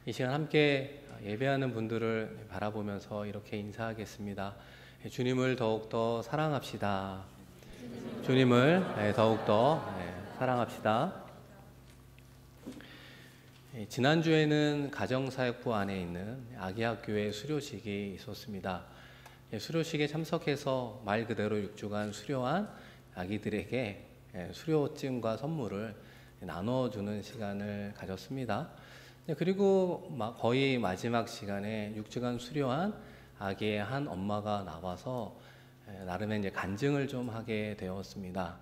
이 시간 함께 예배하는 분들을 바라보면서 이렇게 인사하겠습니다. 주님을 더욱더 사랑합시다. 주님을 더욱더 사랑합시다. 지난주에는 가정사역부 안에 있는 아기학교의 수료식이 있었습니다. 수료식에 참석해서 말 그대로 6주간 수료한 아기들에게 수료증과 선물을 나눠주는 시간을 가졌습니다. 그리고 거의 마지막 시간에 6주간 수료한 아기의 한 엄마가 나와서 나름의 이제 간증을 좀 하게 되었습니다.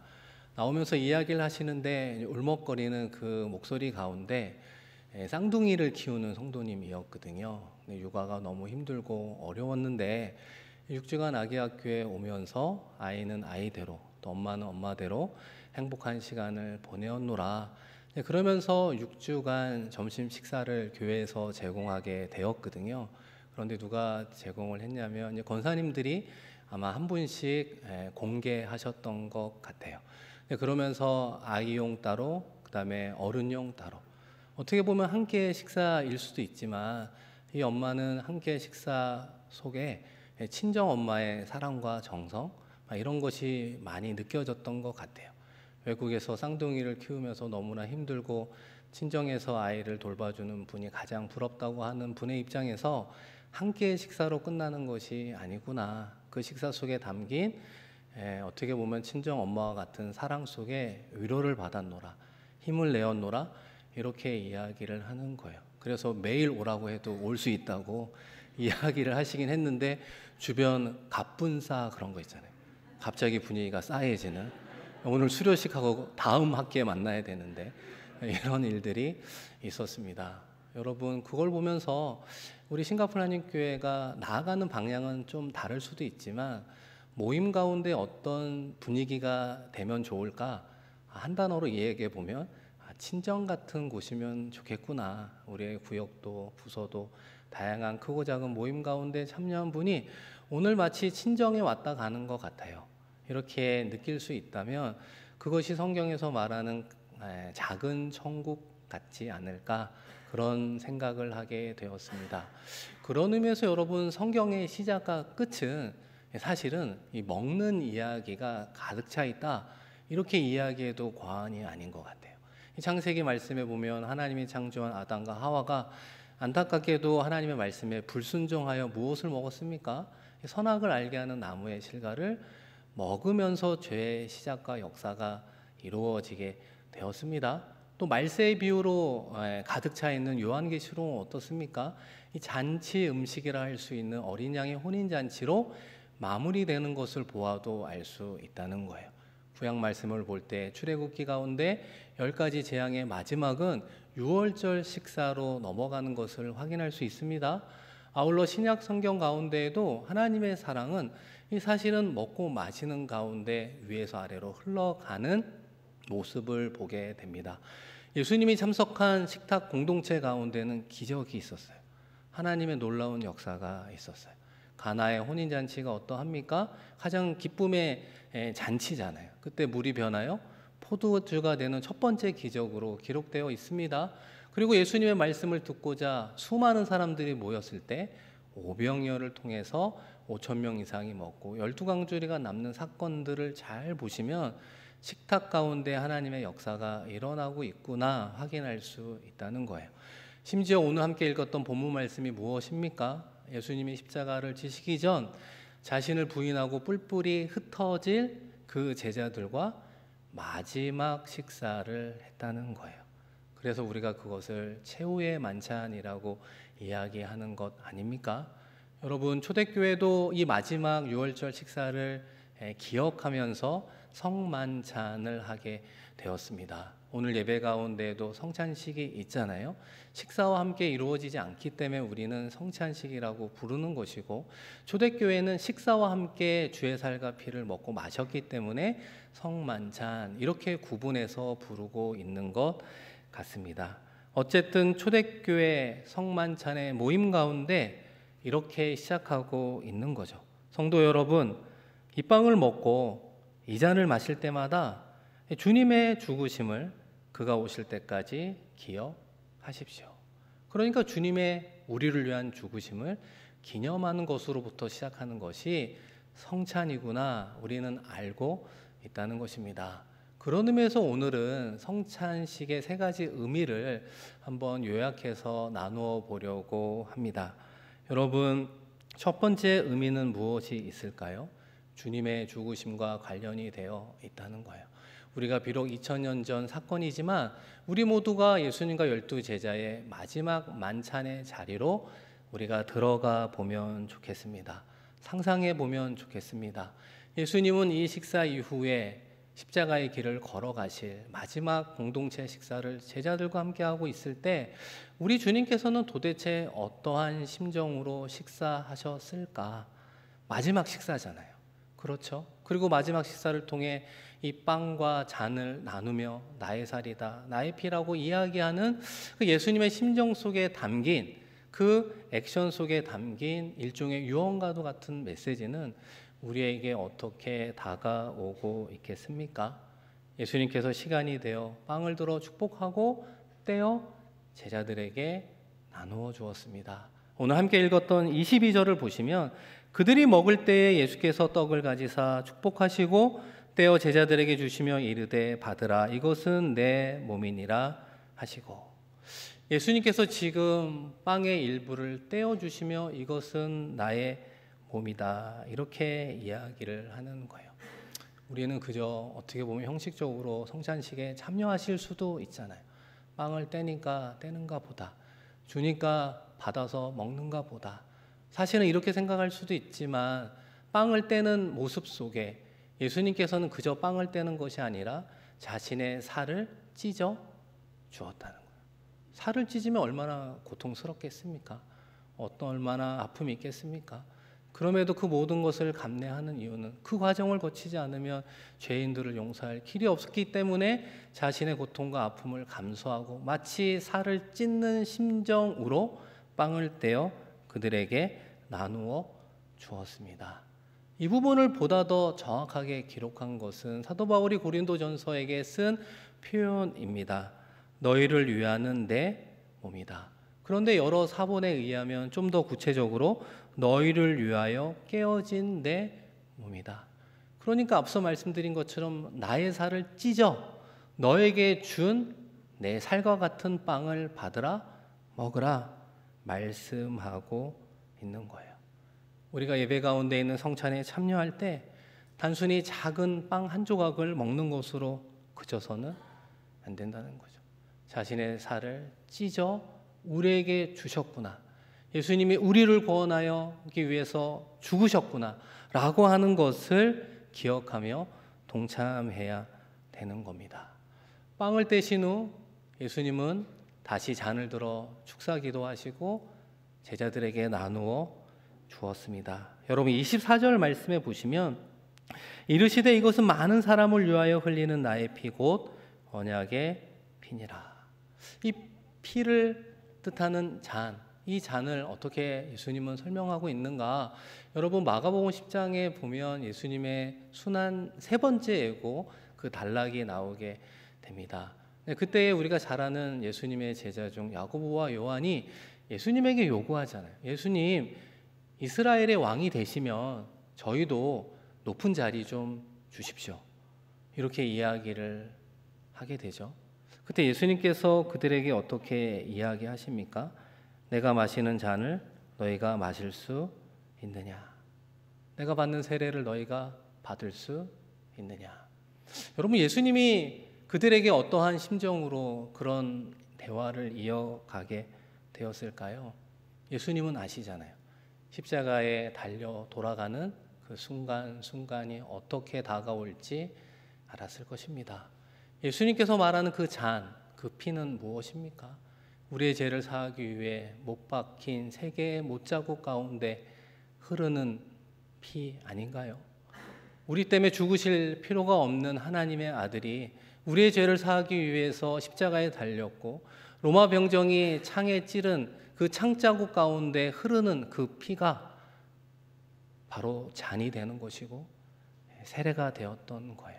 나오면서 이야기를 하시는데 울먹거리는 그 목소리 가운데 쌍둥이를 키우는 성도님이었거든요. 육아가 너무 힘들고 어려웠는데 6주간 아기학교에 오면서 아이는 아이대로 또 엄마는 엄마대로 행복한 시간을 보내었노라. 그러면서 6주간 점심 식사를 교회에서 제공하게 되었거든요. 그런데 누가 제공을 했냐면 권사님들이 아마 한 분씩 공개하셨던 것 같아요. 그러면서 아이용 따로, 그 다음에 어른용 따로. 어떻게 보면 한 끼의 식사일 수도 있지만 이 엄마는 한 끼의 식사 속에 친정 엄마의 사랑과 정성 이런 것이 많이 느껴졌던 것 같아요. 외국에서 쌍둥이를 키우면서 너무나 힘들고 친정에서 아이를 돌봐주는 분이 가장 부럽다고 하는 분의 입장에서 한 끼의 식사로 끝나는 것이 아니구나. 그 식사 속에 담긴 어떻게 보면 친정 엄마와 같은 사랑 속에 위로를 받았노라, 힘을 내었노라, 이렇게 이야기를 하는 거예요. 그래서 매일 오라고 해도 올 수 있다고 이야기를 하시긴 했는데 주변 갑분싸 그런 거 있잖아요. 갑자기 분위기가 싸해지는, 오늘 수료식하고 다음 학기에 만나야 되는데 이런 일들이 있었습니다. 여러분, 그걸 보면서 우리 싱가포르 한인교회가 나아가는 방향은 좀 다를 수도 있지만 모임 가운데 어떤 분위기가 되면 좋을까? 한 단어로 이야기해 보면 친정 같은 곳이면 좋겠구나. 우리의 구역도 부서도 다양한 크고 작은 모임 가운데 참여한 분이 오늘 마치 친정에 왔다 가는 것 같아요. 이렇게 느낄 수 있다면 그것이 성경에서 말하는 작은 천국 같지 않을까, 그런 생각을 하게 되었습니다. 그런 의미에서 여러분, 성경의 시작과 끝은 사실은 이 먹는 이야기가 가득 차 있다, 이렇게 이야기해도 과언이 아닌 것 같아요. 창세기 말씀에 보면 하나님이 창조한 아담과 하와가 안타깝게도 하나님의 말씀에 불순종하여 무엇을 먹었습니까? 선악을 알게 하는 나무의 실과를 먹으면서 죄의 시작과 역사가 이루어지게 되었습니다. 또 말세의 비유로 가득 차 있는 요한계시록은 어떻습니까? 이 잔치 음식이라 할 수 있는 어린 양의 혼인 잔치로 마무리되는 것을 보아도 알 수 있다는 거예요. 구약 말씀을 볼 때 출애굽기 가운데 10가지 재앙의 마지막은 유월절 식사로 넘어가는 것을 확인할 수 있습니다. 아울러 신약 성경 가운데에도 하나님의 사랑은 이 사실은 먹고 마시는 가운데 위에서 아래로 흘러가는 모습을 보게 됩니다. 예수님이 참석한 식탁 공동체 가운데는 기적이 있었어요. 하나님의 놀라운 역사가 있었어요. 가나의 혼인잔치가 어떠합니까? 가장 기쁨의 잔치잖아요. 그때 물이 변하여 포도주가 되는 첫 번째 기적으로 기록되어 있습니다. 그리고 예수님의 말씀을 듣고자 수많은 사람들이 모였을 때 오병이어를 통해서 5,000명 이상이 먹고 12광주리가 남는 사건들을 잘 보시면 식탁 가운데 하나님의 역사가 일어나고 있구나 확인할 수 있다는 거예요. 심지어 오늘 함께 읽었던 본문 말씀이 무엇입니까? 예수님이 십자가를 지시기 전 자신을 부인하고 뿔뿔이 흩어질 그 제자들과 마지막 식사를 했다는 거예요. 그래서 우리가 그것을 최후의 만찬이라고 이야기하는 것 아닙니까? 여러분, 초대교회도 이 마지막 유월절 식사를 기억하면서 성만찬을 하게 되었습니다. 오늘 예배 가운데에도 성찬식이 있잖아요. 식사와 함께 이루어지지 않기 때문에 우리는 성찬식이라고 부르는 것이고, 초대교회는 식사와 함께 주의 살과 피를 먹고 마셨기 때문에 성만찬, 이렇게 구분해서 부르고 있는 것 같습니다. 어쨌든 초대교회 성만찬의 모임 가운데 이렇게 시작하고 있는 거죠. 성도 여러분, 이 빵을 먹고 이 잔을 마실 때마다 주님의 죽으심을 그가 오실 때까지 기억하십시오. 그러니까 주님의 우리를 위한 죽으심을 기념하는 것으로부터 시작하는 것이 성찬이구나 우리는 알고 있다는 것입니다. 그런 의미에서 오늘은 성찬식의 세 가지 의미를 한번 요약해서 나누어 보려고 합니다. 여러분, 첫 번째 의미는 무엇이 있을까요? 주님의 죽으심과 관련이 되어 있다는 거예요. 우리가 비록 2000년 전 사건이지만 우리 모두가 예수님과 12제자의 마지막 만찬의 자리로 우리가 들어가 보면 좋겠습니다. 상상해 보면 좋겠습니다. 예수님은 이 식사 이후에 십자가의 길을 걸어가실 마지막 공동체 식사를 제자들과 함께하고 있을 때 우리 주님께서는 도대체 어떠한 심정으로 식사하셨을까? 마지막 식사잖아요. 그렇죠? 그리고 마지막 식사를 통해 이 빵과 잔을 나누며 나의 살이다, 나의 피라고 이야기하는 그 예수님의 심정 속에 담긴 그 액션 속에 담긴 일종의 유언과도 같은 메시지는 우리에게 어떻게 다가오고 있겠습니까? 예수님께서 시간이 되어 빵을 들어 축복하고 떼어 제자들에게 나누어 주었습니다. 오늘 함께 읽었던 22절을 보시면 그들이 먹을 때에 예수께서 떡을 가지사 축복하시고 떼어 제자들에게 주시며 이르되 받으라 이것은 내 몸이니라 하시고, 예수님께서 지금 빵의 일부를 떼어 주시며 이것은 나의 몸이다 이렇게 이야기를 하는 거예요. 우리는 그저 어떻게 보면 형식적으로 성찬식에 참여하실 수도 있잖아요. 빵을 떼니까 떼는가 보다, 주니까 받아서 먹는가 보다. 사실은 이렇게 생각할 수도 있지만 빵을 떼는 모습 속에 예수님께서는 그저 빵을 떼는 것이 아니라 자신의 살을 찢어 주었다는 거예요. 살을 찢으면 얼마나 고통스럽겠습니까? 얼마나 아픔이 있겠습니까? 그럼에도 그 모든 것을 감내하는 이유는 그 과정을 거치지 않으면 죄인들을 용서할 길이 없었기 때문에 자신의 고통과 아픔을 감수하고 마치 살을 찢는 심정으로 빵을 떼어 그들에게 나누어 주었습니다. 이 부분을 보다 더 정확하게 기록한 것은 사도 바울이 고린도전서에게 쓴 표현입니다. 너희를 위하는 내 몸이다. 그런데 여러 사본에 의하면 좀 더 구체적으로 너희를 위하여 깨어진 내 몸이다. 그러니까 앞서 말씀드린 것처럼 나의 살을 찢어 너에게 준 내 살과 같은 빵을 받으라 먹으라 말씀하고 있는 거예요. 우리가 예배 가운데 있는 성찬에 참여할 때 단순히 작은 빵 한 조각을 먹는 것으로 그쳐서는 안 된다는 거죠. 자신의 살을 찢어 우리에게 주셨구나, 예수님이 우리를 구원하기 위해서 죽으셨구나 라고 하는 것을 기억하며 동참해야 되는 겁니다. 빵을 떼신 후 예수님은 다시 잔을 들어 축사기도 하시고 제자들에게 나누어 주었습니다. 여러분 24절 말씀에 보시면 이르시되 이것은 많은 사람을 위하여 흘리는 나의 피 곧 언약의 피니라. 이 피를 뜻하는 잔, 이 잔을 어떻게 예수님은 설명하고 있는가? 여러분 마가복음 10장에 보면 예수님의 순환 세 번째 예고 그 단락이 나오게 됩니다. 그때 우리가 잘 아는 예수님의 제자 중 야고보와 요한이 예수님에게 요구하잖아요. 예수님, 이스라엘의 왕이 되시면 저희도 높은 자리 좀 주십시오. 이렇게 이야기를 하게 되죠. 그때 예수님께서 그들에게 어떻게 이야기하십니까? 내가 마시는 잔을 너희가 마실 수 있느냐? 내가 받는 세례를 너희가 받을 수 있느냐? 여러분 예수님이 그들에게 어떠한 심정으로 그런 대화를 이어가게 되었을까요? 예수님은 아시잖아요. 십자가에 달려 돌아가는 그 순간이 어떻게 다가올지 알았을 것입니다. 예수님께서 말하는 그 잔, 그 피는 무엇입니까? 우리의 죄를 사하기 위해 못 박힌 세 개의 못자국 가운데 흐르는 피 아닌가요? 우리 때문에 죽으실 필요가 없는 하나님의 아들이 우리의 죄를 사하기 위해서 십자가에 달렸고 로마 병정이 창에 찌른 그 창자국 가운데 흐르는 그 피가 바로 잔이 되는 것이고 세례가 되었던 거예요.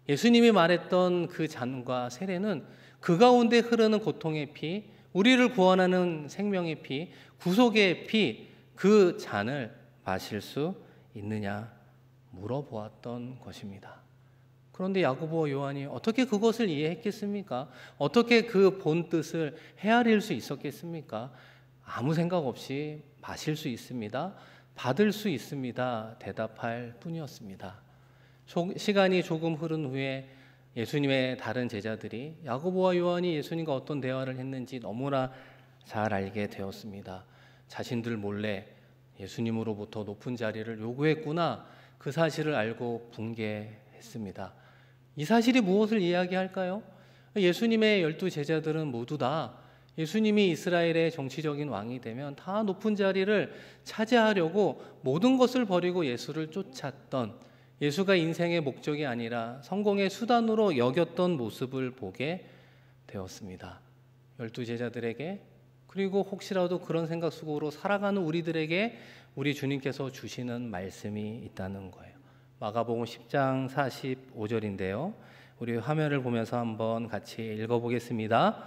예수님이 말했던 그 잔과 세례는 그 가운데 흐르는 고통의 피, 우리를 구원하는 생명의 피, 구속의 피, 그 잔을 마실 수 있느냐 물어보았던 것입니다. 그런데 야고보와 요한이 어떻게 그것을 이해했겠습니까? 어떻게 그 본 뜻을 헤아릴 수 있었겠습니까? 아무 생각 없이 마실 수 있습니다. 받을 수 있습니다. 대답할 뿐이었습니다. 시간이 조금 흐른 후에 예수님의 다른 제자들이 야고보와 요한이 예수님과 어떤 대화를 했는지 너무나 잘 알게 되었습니다. 자신들 몰래 예수님으로부터 높은 자리를 요구했구나, 그 사실을 알고 분개했습니다. 이 사실이 무엇을 이야기할까요? 예수님의 12 제자들은 모두 다 예수님이 이스라엘의 정치적인 왕이 되면 다 높은 자리를 차지하려고 모든 것을 버리고 예수를 쫓았던, 예수가 인생의 목적이 아니라 성공의 수단으로 여겼던 모습을 보게 되었습니다. 12 제자들에게, 그리고 혹시라도 그런 생각 속으로 살아가는 우리들에게 우리 주님께서 주시는 말씀이 있다는 거예요. 마가복음 10장 45절인데요. 우리 화면을 보면서 한번 같이 읽어보겠습니다.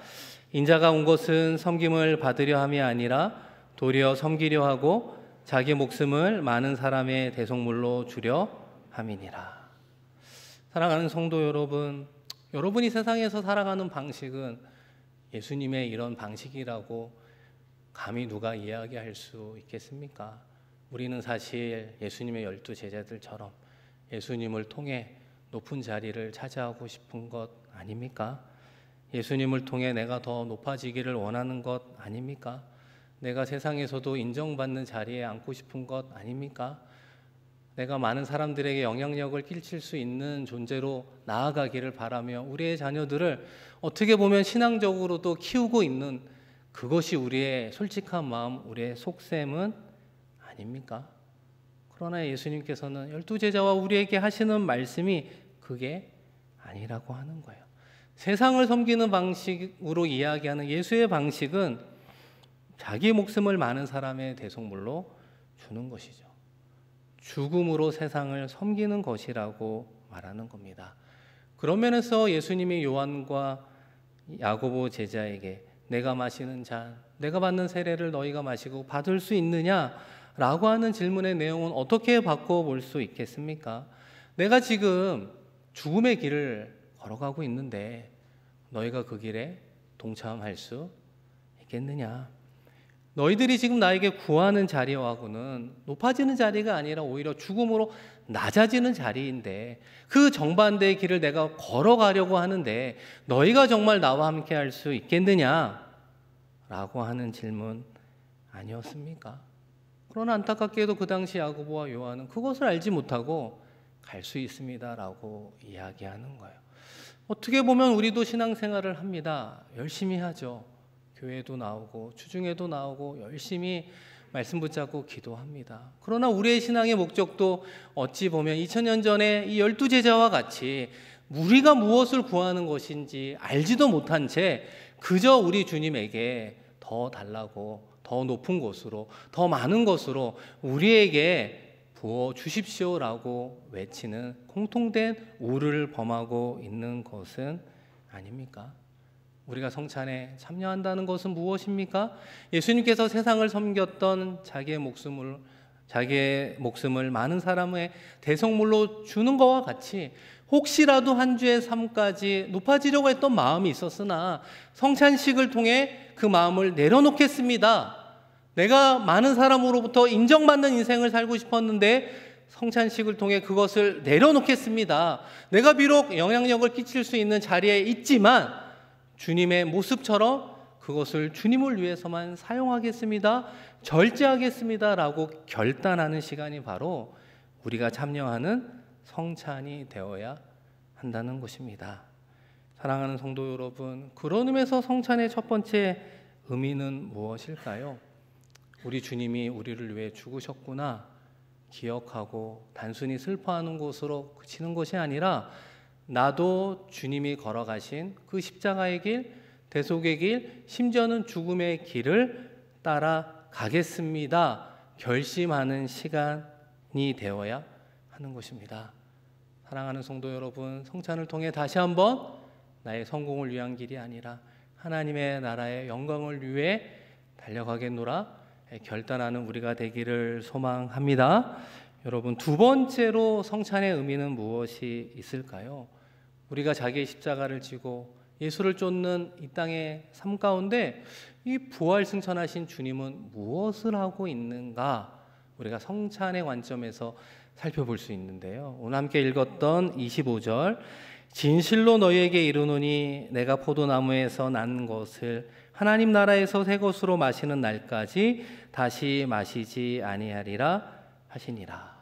인자가 온 것은 섬김을 받으려 함이 아니라 도리어 섬기려 하고 자기 목숨을 많은 사람의 대속물로 주려 함이니라. 사랑하는 성도 여러분, 여러분이 세상에서 살아가는 방식은 예수님의 이런 방식이라고 감히 누가 이야기할 수 있겠습니까? 우리는 사실 예수님의 12 제자들처럼 예수님을 통해 높은 자리를 차지하고 싶은 것 아닙니까? 예수님을 통해 내가 더 높아지기를 원하는 것 아닙니까? 내가 세상에서도 인정받는 자리에 앉고 싶은 것 아닙니까? 내가 많은 사람들에게 영향력을 끼칠 수 있는 존재로 나아가기를 바라며 우리의 자녀들을 어떻게 보면 신앙적으로도 키우고 있는, 그것이 우리의 솔직한 마음, 우리의 속셈은 아닙니까? 그러나 예수님께서는 12 제자와 우리에게 하시는 말씀이 그게 아니라고 하는 거예요. 세상을 섬기는 방식으로 이야기하는 예수의 방식은 자기 목숨을 많은 사람의 대속물로 주는 것이죠. 죽음으로 세상을 섬기는 것이라고 말하는 겁니다. 그런 면에서 예수님이 요한과 야고보 제자에게 내가 마시는 잔, 내가 받는 세례를 너희가 마시고 받을 수 있느냐? 라고 하는 질문의 내용은 어떻게 바꿔볼 수 있겠습니까? 내가 지금 죽음의 길을 걸어가고 있는데 너희가 그 길에 동참할 수 있겠느냐? 너희들이 지금 나에게 구하는 자리와는 높아지는 자리가 아니라 오히려 죽음으로 낮아지는 자리인데 그 정반대의 길을 내가 걸어가려고 하는데 너희가 정말 나와 함께 할 수 있겠느냐? 라고 하는 질문 아니었습니까? 그러나 안타깝게도 그 당시 야고보와 요한은 그것을 알지 못하고 갈 수 있습니다 라고 이야기하는 거예요. 어떻게 보면 우리도 신앙생활을 합니다. 열심히 하죠. 교회도 나오고 주중에도 나오고 열심히 말씀 붙잡고 기도합니다. 그러나 우리의 신앙의 목적도 어찌 보면 2000년 전에 이 12 제자와 같이 우리가 무엇을 구하는 것인지 알지도 못한 채 그저 우리 주님에게 더 달라고, 더 높은 곳으로, 더 많은 것으로 우리에게 부어 주십시오라고 외치는 공통된 오류를 범하고 있는 것은 아닙니까? 우리가 성찬에 참여한다는 것은 무엇입니까? 예수님께서 세상을 섬겼던 자기의 목숨을 많은 사람의 대속물로 주는 것과 같이 혹시라도 한 주의 삶까지 높아지려고 했던 마음이 있었으나 성찬식을 통해 그 마음을 내려놓겠습니다. 내가 많은 사람으로부터 인정받는 인생을 살고 싶었는데 성찬식을 통해 그것을 내려놓겠습니다. 내가 비록 영향력을 끼칠 수 있는 자리에 있지만 주님의 모습처럼 그것을 주님을 위해서만 사용하겠습니다. 절제하겠습니다. 라고 결단하는 시간이 바로 우리가 참여하는 성찬이 되어야 한다는 것입니다. 사랑하는 성도 여러분, 그런 의미에서 성찬의 첫 번째 의미는 무엇일까요? 우리 주님이 우리를 위해 죽으셨구나 기억하고 단순히 슬퍼하는 것으로 그치는 것이 아니라 나도 주님이 걸어가신 그 십자가의 길, 대속의 길, 심지어는 죽음의 길을 따라가겠습니다. 결심하는 시간이 되어야 하는 것입니다. 사랑하는 성도 여러분, 성찬을 통해 다시 한번 나의 성공을 위한 길이 아니라 하나님의 나라의 영광을 위해 달려가겠노라 결단하는 우리가 되기를 소망합니다. 여러분, 두 번째로 성찬의 의미는 무엇이 있을까요? 우리가 자기의 십자가를 지고 예수를 쫓는 이 땅의 삶 가운데 이 부활 승천하신 주님은 무엇을 하고 있는가? 우리가 성찬의 관점에서 살펴볼 수 있는데요. 오늘 함께 읽었던 25절, 진실로 너희에게 이르노니 내가 포도나무에서 난 것을 하나님 나라에서 새 것으로 마시는 날까지 다시 마시지 아니하리라 하시니라.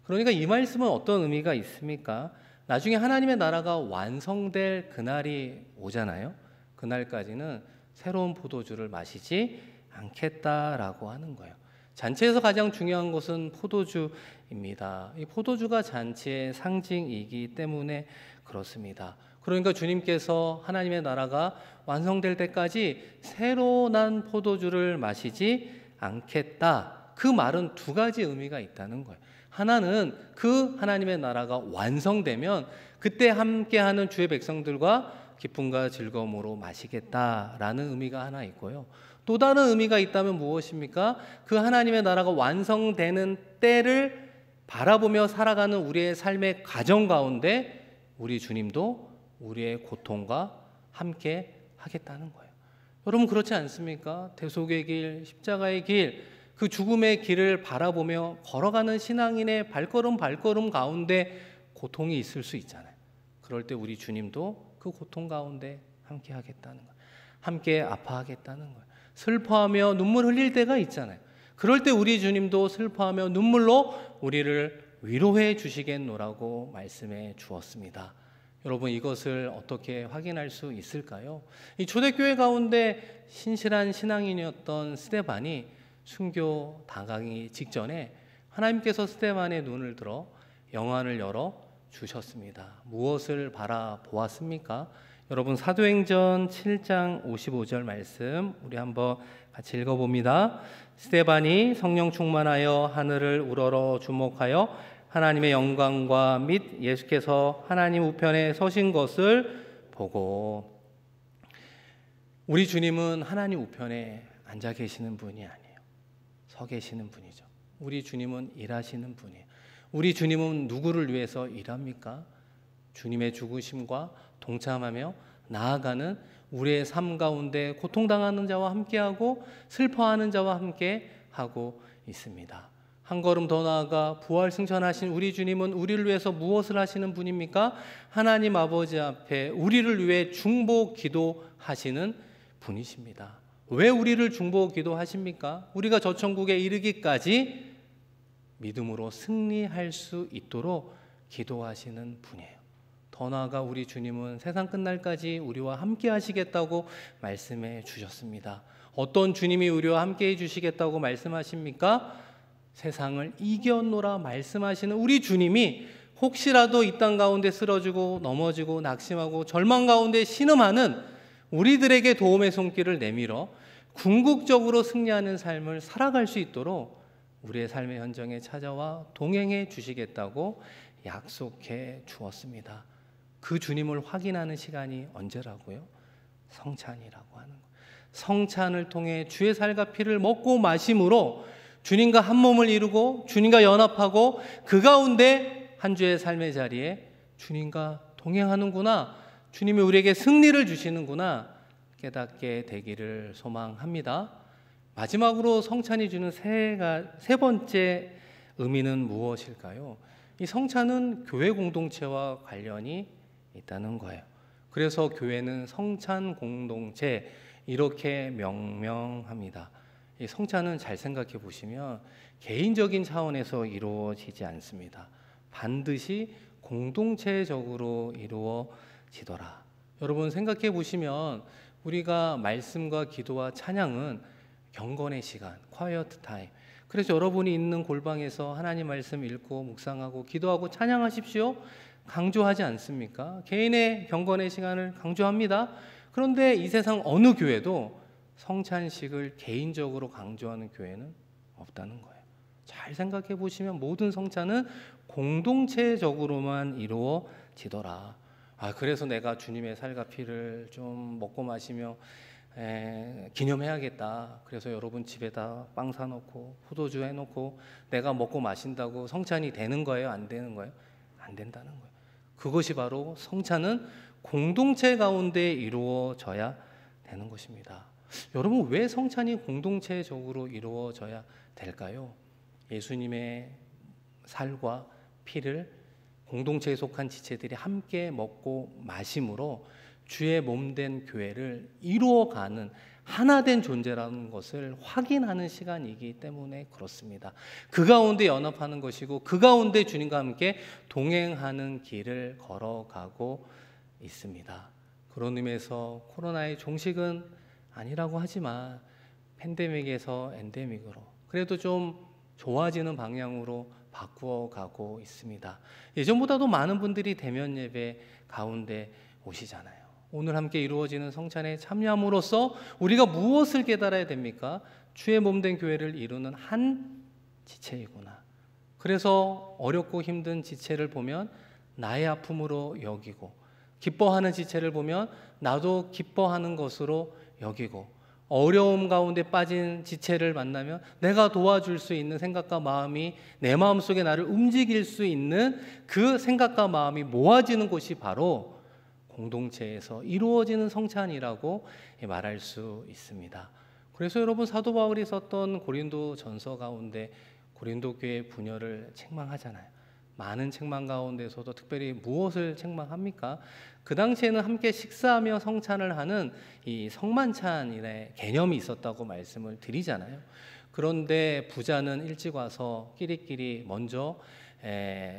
그러니까 이 말씀은 어떤 의미가 있습니까? 나중에 하나님의 나라가 완성될 그날이 오잖아요. 그날까지는 새로운 포도주를 마시지 않겠다라고 하는 거예요. 잔치에서 가장 중요한 것은 포도주입니다. 이 포도주가 잔치의 상징이기 때문에 그렇습니다. 그러니까 주님께서 하나님의 나라가 완성될 때까지 새로 난 포도주를 마시지 않겠다. 그 말은 두 가지 의미가 있다는 거예요. 하나는 그 하나님의 나라가 완성되면 그때 함께하는 주의 백성들과 기쁨과 즐거움으로 마시겠다라는 의미가 하나 있고요. 또 다른 의미가 있다면 무엇입니까? 그 하나님의 나라가 완성되는 때를 바라보며 살아가는 우리의 삶의 과정 가운데 우리 주님도 우리의 고통과 함께 하겠다는 거예요. 여러분, 그렇지 않습니까? 대속의 길, 십자가의 길, 그 죽음의 길을 바라보며 걸어가는 신앙인의 발걸음 가운데 고통이 있을 수 있잖아요. 그럴 때 우리 주님도 그 고통 가운데 함께 하겠다는 거예요. 함께 아파하겠다는 거예요. 슬퍼하며 눈물 흘릴 때가 있잖아요. 그럴 때 우리 주님도 슬퍼하며 눈물로 우리를 위로해 주시겠노라고 말씀해 주었습니다. 여러분, 이것을 어떻게 확인할 수 있을까요? 이 초대교회 가운데 신실한 신앙인이었던 스데반이 순교 당하기 직전에 하나님께서 스데반의 눈을 들어 영안을 열어 주셨습니다. 무엇을 바라보았습니까? 여러분, 사도행전 7장 55절 말씀 우리 한번 같이 읽어봅니다. 스데반이 성령 충만하여 하늘을 우러러 주목하여 하나님의 영광과 및 예수께서 하나님 우편에 서신 것을 보고. 우리 주님은 하나님 우편에 앉아 계시는 분이 아니에요. 서 계시는 분이죠. 우리 주님은 일하시는 분이에요. 우리 주님은 누구를 위해서 일합니까? 주님의 죽으심과 동참하며 나아가는 우리의 삶 가운데 고통당하는 자와 함께하고 슬퍼하는 자와 함께하고 있습니다. 한 걸음 더 나아가 부활 승천하신 우리 주님은 우리를 위해서 무엇을 하시는 분입니까? 하나님 아버지 앞에 우리를 위해 중보 기도하시는 분이십니다. 왜 우리를 중보 기도하십니까? 우리가 저 천국에 이르기까지 믿음으로 승리할 수 있도록 기도하시는 분이에요. 더 나아가 우리 주님은 세상 끝날까지 우리와 함께 하시겠다고 말씀해 주셨습니다. 어떤 주님이 우리와 함께 해주시겠다고 말씀하십니까? 세상을 이겨노라 말씀하시는 우리 주님이 혹시라도 이 땅 가운데 쓰러지고 넘어지고 낙심하고 절망 가운데 신음하는 우리들에게 도움의 손길을 내밀어 궁극적으로 승리하는 삶을 살아갈 수 있도록 우리의 삶의 현장에 찾아와 동행해 주시겠다고 약속해 주었습니다. 그 주님을 확인하는 시간이 언제라고요? 성찬이라고 하는 거예요. 성찬을 통해 주의 살과 피를 먹고 마심으로 주님과 한 몸을 이루고 주님과 연합하고 그 가운데 한 주의 삶의 자리에 주님과 동행하는구나, 주님이 우리에게 승리를 주시는구나 깨닫게 되기를 소망합니다. 마지막으로 성찬이 주는 세 번째 의미는 무엇일까요? 이 성찬은 교회 공동체와 관련이 있다는 거예요. 그래서 교회는 성찬 공동체 이렇게 명명합니다. 이 성찬은 잘 생각해 보시면 개인적인 차원에서 이루어지지 않습니다. 반드시 공동체적으로 이루어지더라. 여러분, 생각해 보시면 우리가 말씀과 기도와 찬양은 경건의 시간, quiet time. 그래서 여러분이 있는 골방에서 하나님 말씀 읽고 묵상하고 기도하고 찬양하십시오. 강조하지 않습니까? 개인의 경건의 시간을 강조합니다. 그런데 이 세상 어느 교회도 성찬식을 개인적으로 강조하는 교회는 없다는 거예요. 잘 생각해 보시면 모든 성찬은 공동체적으로만 이루어지더라. 그래서 내가 주님의 살과 피를 좀 먹고 마시며 기념해야겠다. 그래서 여러분 집에다 빵 사놓고 포도주 해놓고 내가 먹고 마신다고 성찬이 되는 거예요? 안 되는 거예요? 안 된다는 거예요. 그것이 바로 성찬은 공동체 가운데 이루어져야 되는 것입니다. 여러분, 왜 성찬이 공동체적으로 이루어져야 될까요? 예수님의 살과 피를 공동체에 속한 지체들이 함께 먹고 마심으로 주의 몸된 교회를 이루어가는 하나된 존재라는 것을 확인하는 시간이기 때문에 그렇습니다. 그 가운데 연합하는 것이고 그 가운데 주님과 함께 동행하는 길을 걸어가고 있습니다. 그런 의미에서 코로나의 종식은 아니라고 하지만 팬데믹에서 엔데믹으로 그래도 좀 좋아지는 방향으로 바꾸어가고 있습니다. 예전보다도 많은 분들이 대면 예배 가운데 오시잖아요. 오늘 함께 이루어지는 성찬에 참여함으로써 우리가 무엇을 깨달아야 됩니까? 주의 몸된 교회를 이루는 한 지체이구나. 그래서 어렵고 힘든 지체를 보면 나의 아픔으로 여기고, 기뻐하는 지체를 보면 나도 기뻐하는 것으로 여기고, 어려움 가운데 빠진 지체를 만나면 내가 도와줄 수 있는 생각과 마음이 내 마음속에 나를 움직일 수 있는 그 생각과 마음이 모아지는 곳이 바로 공동체에서 이루어지는 성찬이라고 말할 수 있습니다. 그래서 여러분, 사도 바울이 썼던 고린도 전서 가운데 고린도 교회 분열을 책망하잖아요. 많은 책망 가운데서도 특별히 무엇을 책망합니까? 그 당시에는 함께 식사하며 성찬을 하는 이 성만찬의 개념이 있었다고 말씀을 드리잖아요. 그런데 부자는 일찍 와서 끼리끼리 먼저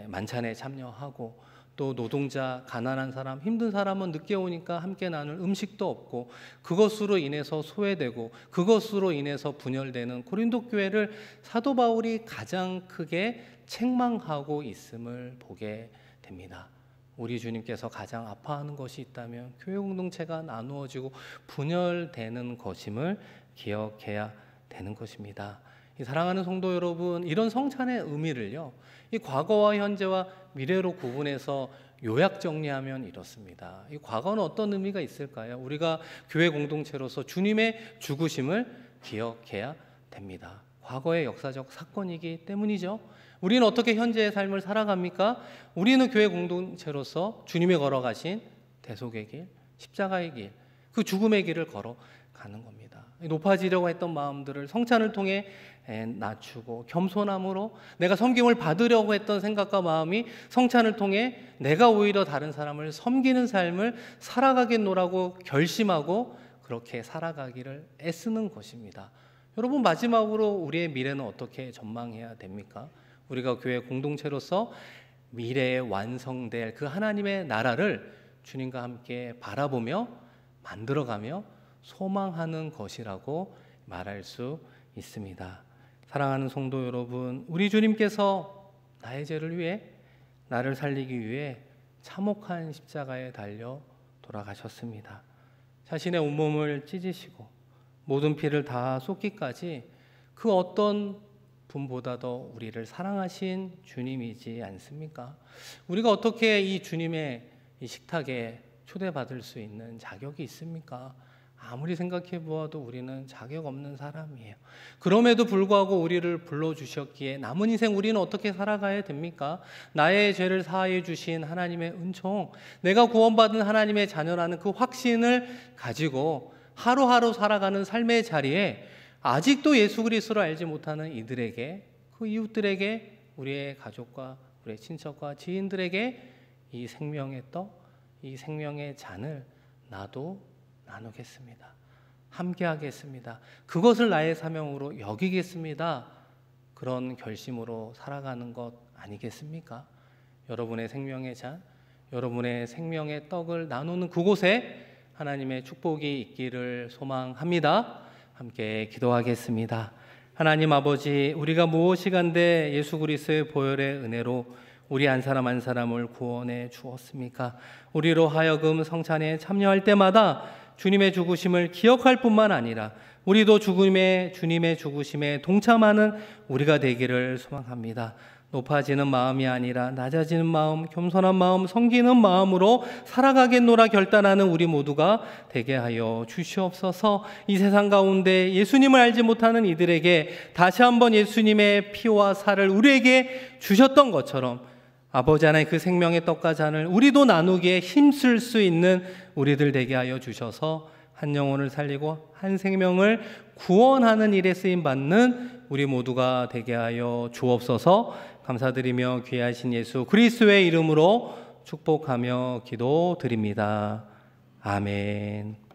만찬에 참여하고, 또 노동자, 가난한 사람, 힘든 사람은 늦게 오니까 함께 나눌 음식도 없고, 그것으로 인해서 소외되고 그것으로 인해서 분열되는 고린도 교회를 사도 바울이 가장 크게 책망하고 있음을 보게 됩니다. 우리 주님께서 가장 아파하는 것이 있다면 교회 공동체가 나누어지고 분열되는 것임을 기억해야 되는 것입니다. 사랑하는 성도 여러분, 이런 성찬의 의미를요, 이 과거와 현재와 미래로 구분해서 요약 정리하면 이렇습니다. 이 과거는 어떤 의미가 있을까요? 우리가 교회 공동체로서 주님의 죽으심을 기억해야 됩니다. 과거의 역사적 사건이기 때문이죠. 우리는 어떻게 현재의 삶을 살아갑니까? 우리는 교회 공동체로서 주님이 걸어가신 대속의 길, 십자가의 길, 그 죽음의 길을 걸어가는 겁니다. 높아지려고 했던 마음들을 성찬을 통해 낮추고, 겸손함으로 내가 섬김을 받으려고 했던 생각과 마음이 성찬을 통해 내가 오히려 다른 사람을 섬기는 삶을 살아가겠노라고 결심하고 그렇게 살아가기를 애쓰는 것입니다. 여러분, 마지막으로 우리의 미래는 어떻게 전망해야 됩니까? 우리가 교회 공동체로서 미래에 완성될 그 하나님의 나라를 주님과 함께 바라보며 만들어가며 소망하는 것이라고 말할 수 있습니다. 사랑하는 성도 여러분, 우리 주님께서 나의 죄를 위해, 나를 살리기 위해 참혹한 십자가에 달려 돌아가셨습니다. 자신의 온몸을 찢으시고 모든 피를 다 쏟기까지 그 어떤 분보다도 우리를 사랑하신 주님이지 않습니까? 우리가 어떻게 이 주님의 이 식탁에 초대받을 수 있는 자격이 있습니까? 아무리 생각해 보아도 우리는 자격 없는 사람이에요. 그럼에도 불구하고 우리를 불러주셨기에 남은 인생 우리는 어떻게 살아가야 됩니까? 나의 죄를 사하여 주신 하나님의 은총, 내가 구원받은 하나님의 자녀라는 그 확신을 가지고 하루하루 살아가는 삶의 자리에 아직도 예수 그리스도를 알지 못하는 이들에게, 그 이웃들에게, 우리의 가족과 우리의 친척과 지인들에게 이 생명의 떡, 이 생명의 잔을 나도 나누겠습니다. 함께 하겠습니다. 그것을 나의 사명으로 여기겠습니다. 그런 결심으로 살아가는 것 아니겠습니까? 여러분의 생명의 잔, 여러분의 생명의 떡을 나누는 그곳에 하나님의 축복이 있기를 소망합니다. 함께 기도하겠습니다. 하나님 아버지, 우리가 무엇이간데 예수 그리스도의 보혈의 은혜로 우리 한 사람 한 사람을 구원해 주었습니까? 우리로 하여금 성찬에 참여할 때마다 주님의 죽으심을 기억할 뿐만 아니라 우리도 주님의 죽으심에 동참하는 우리가 되기를 소망합니다. 높아지는 마음이 아니라 낮아지는 마음, 겸손한 마음, 섬기는 마음으로 살아가겠노라 결단하는 우리 모두가 되게 하여 주시옵소서. 이 세상 가운데 예수님을 알지 못하는 이들에게 다시 한번 예수님의 피와 살을 우리에게 주셨던 것처럼 아버지 하나님 그 생명의 떡과 잔을 우리도 나누기에 힘쓸 수 있는 우리들 되게 하여 주셔서 한 영혼을 살리고 한 생명을 구원하는 일에 쓰임받는 우리 모두가 되게 하여 주옵소서. 감사드리며 귀하신 예수 그리스도의 이름으로 축복하며 기도드립니다. 아멘.